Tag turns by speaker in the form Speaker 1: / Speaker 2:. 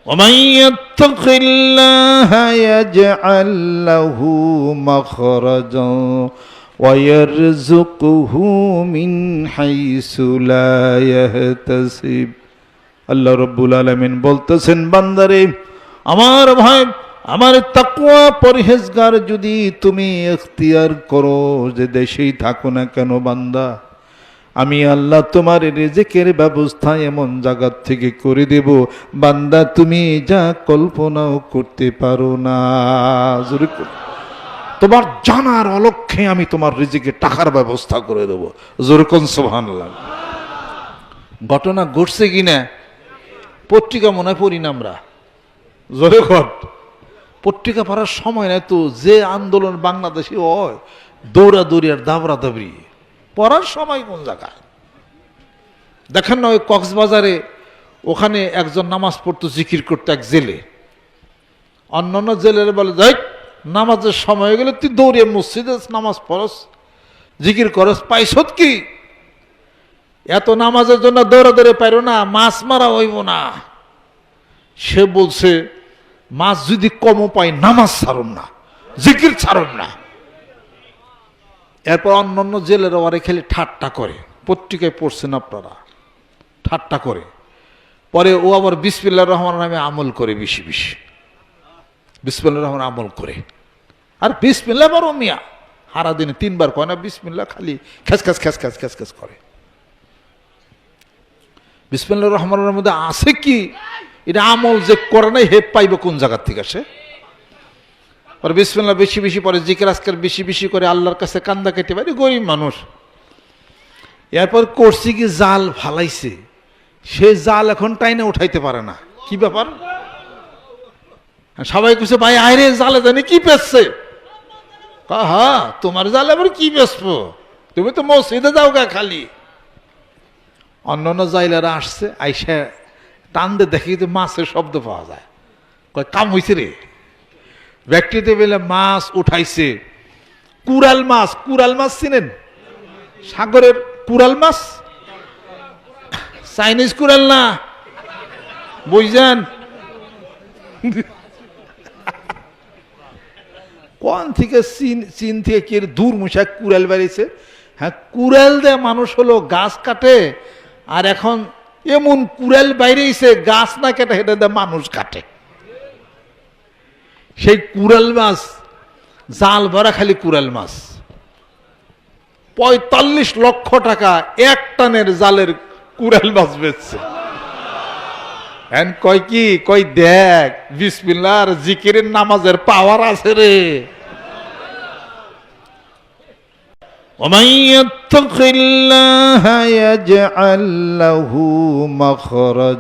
Speaker 1: ومن يتق الله يجعل له مخرجا ويرزقه من حيث لا يحتسب। আল্লাহ রাব্বুল আলামিন বলতেছেন, বান্দারে আমার ভাই, আমার তাকওয়া পরহেজগার যদি তুমি ইখতিয়ার করো, যে দেশেই থাকো না কেন বান্দা, আমি আল্লাহ তোমার রিজিকের ব্যবস্থা এমন জায়গা থেকে করে দেব বান্দা তুমি যা কল্পনাও করতে পারো না। তোমার জানার অলক্ষ্যে আমি তোমার রিজিকে টাকার ব্যবস্থা করে দেব। জোরকন সুবহানাল্লাহ। ঘটনা ঘটছে কিনা পত্রিকা মনে পড়ি না আমরা, জোরে ঘট পত্রিকা পড়ার সময় নাই তো। যে আন্দোলন বাংলাদেশে হয়, দৌড়াদৌড়ি আর দাবরা দাবরি, পড়ার সময় কোন জায়গায় দেখেন না? ওই কক্সবাজারে ওখানে একজন নামাজ পড়তো, জিকির করতো এক জেলে। অন্যান্য জেলের বলে, দেখ নামাজের সময় হয়ে গেলে তুই দৌড়ে মসজিদে নামাজ পড়স, জিকির করস, পাইছত কি? এত নামাজের জন্য দৌড়ে দৌড়ে পাইরো না, মাছ মারা হইব না। সে বলছে, মাছ যদি কমও পাই নামাজ ছাড়ুন না, জিকির ছাড়ুন না। এরপর অন্যান্য জেলেরা ওরে খেলে ঠাট্টা করে, পত্রিকায় পড়ছেন আপনারা, ঠাট্টা করে। পরে ও আবার বিসমিল্লাহির রহমানির নামে আমল করে, বেশি বেশি বিসমিল্লাহির রহমান আমল করে। আর বিসমিল্লাহ বড় মিয়া, সারা দিনে 3 বার কয় না বিসমিল্লাহ, খালি খেস খেস খেস খেস খেস খেস করে। বিসমিল্লাহির রহমানির মধ্যে আছে কি? এটা আমল যে করে নাই হে পাইবে কোন জায়গার থেকে আসে? আর বিসমিল্লাহ বেশি বেশি পরে, জিকির আজকাল বেশি বেশি করে, আল্লাহর কাছে কান্দা কেটে পারে, গরিব মানুষ। এরপর করছি কি, জাল ফালাইছে, সে জাল এখন টাইনে উঠাইতে পারে না। কি ব্যাপার? সবাই কিছু ভাই আয়রে জালে জানি কি পেছছে। হা তোমার জালে আবার কি বেচবো, তুমি তো মসজিদে যাও গা খালি। অন্যান্য জাইলারা আসছে, আইসা টান দিয়ে দেখি তো মাছের শব্দ পাওয়া যায়। কয় কাম হয়েছে রে, ব্যক্তিতে বেলে মাছ উঠাইছে, কুরাল মাছ। কুরাল মাছ চিনেন? সাগরের কুরাল মাছ, চাইনিজ কুরাল না, বুঝছেন? কোন থেকে চীন থেকে কি দূর মুশা কুরাল বেরিয়েছে। হ্যাঁ, কুরাল দিয়ে মানুষ হলো গাছ কাটে, আর এখন এমন কুরাল বাইরেছে গাছ না কেটে হেঁটে দেয় মানুষ কাটে। সেই কুরাল মাছ জাল ভরা, খালি কুরাল মাছ 45 লক্ষ টাকা এক টানের জালের কুরাল মাছ বেচছে। কয় কি, কয় দেখ বিসমিল্লাহ আর জিকিরের নামাজের পাওয়ার আছে রে। ومن يتق الله يجعل له مخرجا